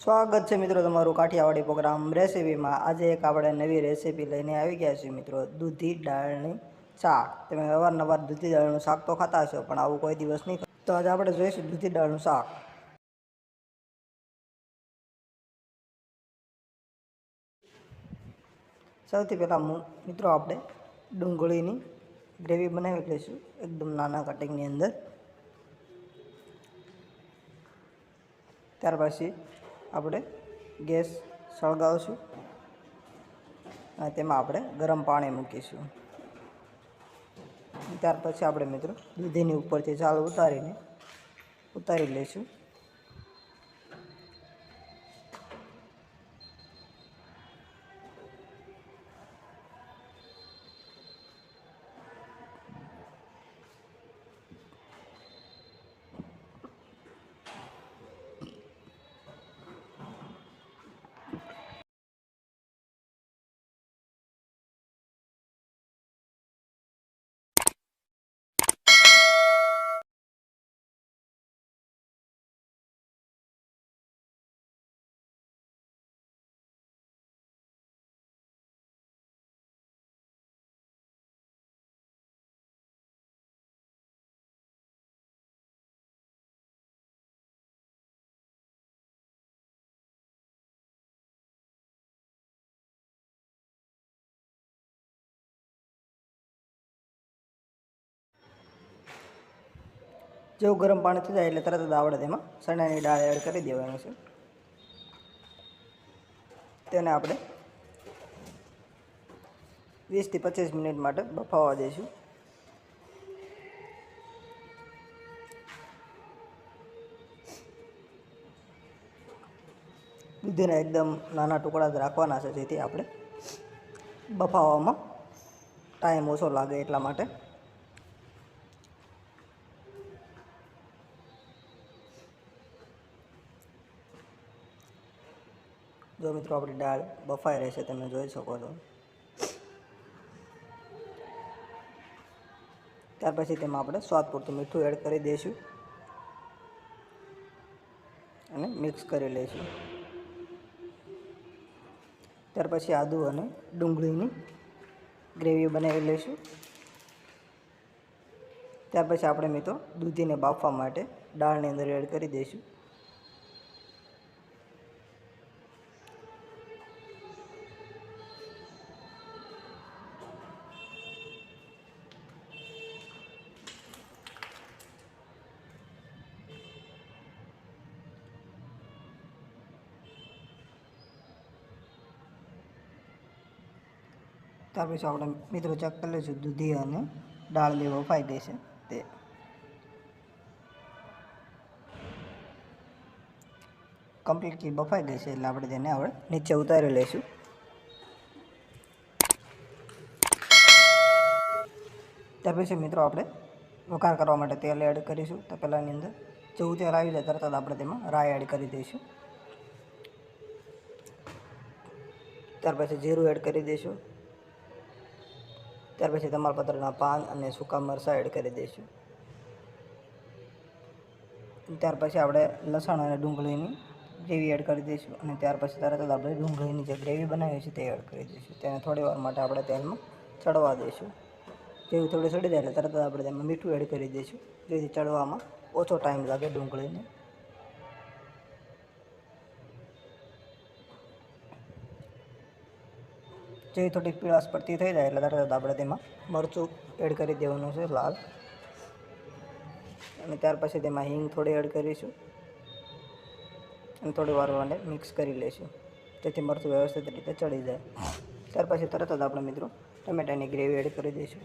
સ્વાગત છે મિત્રો તમારું કાઠિયાવાડી પ્રોગ્રામ રેસીપીમાં। આજે એક આપણે નવી રેસીપી લઈને આવી ગયા છીએ મિત્રો, દૂધી દાળની શાક। તમે અવારનવાર દૂધી દાળનું શાક તો ખાતા હશો, પણ આવું કોઈ દિવસ નહીં। તો આજે આપણે જોઈશું દૂધી દાળનું શાક। સૌથી પહેલાં મિત્રો આપણે ડુંગળીની ગ્રેવી બનાવી લઈશું એકદમ નાના કટિંગની અંદર। ત્યાર પછી આપણે ગેસ સળગાવશું અને તેમાં આપણે ગરમ પાણી મૂકીશું। ત્યાર પછી આપણે મિત્રો દૂધીની ઉપરથી છાલ ઉતારી લઈશું। જેવું ગરમ પાણી થઈ જાય એટલે તરત જ આપણે તેમાં ચણાની દાળ એડ કરી દેવાની છે। તેને આપણે 20 થી 25 મિનિટ માટે બફાવા દઈશું। દૂધીના એકદમ નાના ટુકડા જ રાખવાના છે, જેથી આપણે બફાવામાં ટાઈમ ઓછો લાગે એટલા માટે। જો મિત્રો આપણી દાળ બફાઈ રહેશે, તમે જોઈ શકો છો। ત્યાર પછી તેમાં આપણે સ્વાદ પૂરતું મીઠું એડ કરી દઈશું અને મિક્સ કરી લઈશું। ત્યાર પછી આદુ અને ડુંગળીની ગ્રેવી બનાવી લઈશું। ત્યાર પછી આપણે મિત્રો દૂધીને બાફવા માટે દાળની અંદર એડ કરી દઈશું। ત્યાર પછી આપણે મિત્રો ચેક કરી લઈશું દૂધી અને દાળ બે બફાઈ ગઈ છે તે। કમ્પ્લીટલી બફાઈ ગઈ છે એટલે આપણે તેને હવે નીચે ઉતારી લઈશું। ત્યાર પછી મિત્રો આપણે વઘાર કરવા માટે તેલ એડ કરીશું। તો પહેલાંની અંદર જેવું તેલ આવી જાય તરત જ આપણે તેમાં રાઈ એડ કરી દઈશું। ત્યાર પછી જીરું એડ કરી દઈશું। ત્યાર પછી તમાલપત્રના પાન અને સૂકા મરચાં એડ કરી દઈશું। ત્યાર પછી આપણે લસણ અને ડુંગળીની ગ્રેવી એડ કરી દઈશું અને ત્યાર પછી તરત જ આપણે ડુંગળીની જે ગ્રેવી બનાવી છે તે એડ કરી દઈશું। તેને થોડી વાર માટે આપણે તેલમાં ચડવા દઈશું। જેવી થોડી ચડી જાય એટલે તરત જ આપણે તેમાં મીઠું એડ કરી દઈશું, જેથી ચડવામાં ઓછો ટાઈમ લાગે ડુંગળીને। જેવી થોડીક પીળાશ પડતી થઈ જાય એટલે તરત જ આપણે તેમાં મરચું એડ કરી દેવાનું છે લાલ, અને ત્યાર પછી તેમાં હિંગ થોડી એડ કરીશું અને થોડી વાર માટે મિક્સ કરી લઈશું, જેથી મરચું વ્યવસ્થિત રીતે ચડી જાય। ત્યાર પછી તરત જ આપણે મિત્રો ટમેટાની ગ્રેવી એડ કરી દઈશું।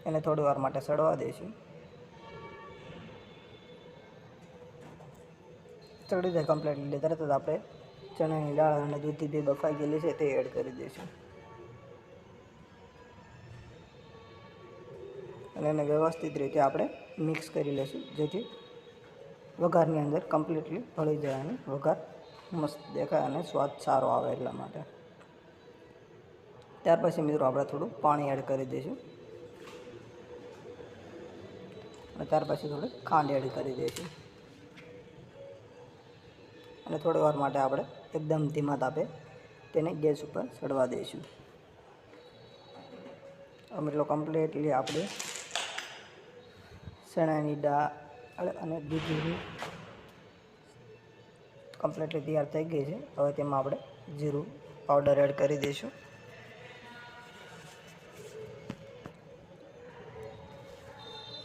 એને થોડી વાર માટે ચડવા દઈશું। ચડી જાય કમ્પ્લીટલી તરત જ આપણે ચણાની દાળ અને દૂધી બે બફાઈ ગયેલી છે તે એડ કરી દઈશું અને એને વ્યવસ્થિત રીતે આપણે મિક્સ કરી લઈશું, જેથી વઘારની અંદર કમ્પ્લીટલી ભળી જાય અને વઘાર મસ્ત દેખાય અને સ્વાદ સારો આવે એટલા માટે। ત્યાર પછી મિત્રો આપણે થોડું પાણી એડ કરી દઈશું। અને ત્યાર પછી થોડી ખાંડ એડ કરી દઈશું અને થોડી વાર માટે આપણે એકદમ ધીમા તાપે તેને ગેસ ઉપર ચડવા દઈશું. મિત્રો કમ્પ્લીટલી આપણે ચણાની દાળ અને દૂધીની કમ્પ્લીટલી તૈયાર થઈ ગઈ છે. હવે તેમાં આપણે જીરું પાવડર એડ કરી દઈશું.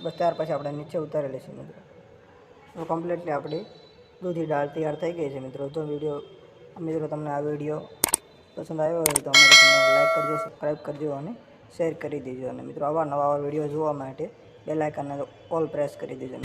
બસ ત્યાર પછી આપણે નીચે ઉતારી લઈશું મિત્રો. તો કમ્પ્લીટલી આપણી દૂધી દાળ તૈયાર થઈ ગઈ છે મિત્રો. જો મિત્રો તમને આ વિડીયો પસંદ આવ્યો હોય તો અમારી ચેનલ લાઈક કરજો, સબસ્ક્રાઈબ કરજો અને શેર કરી દેજો. અને મિત્રો આવા નવા વિડીયો જોવા માટે બેલ આઇકનને ઓલ પ્રેસ કરી દેજો.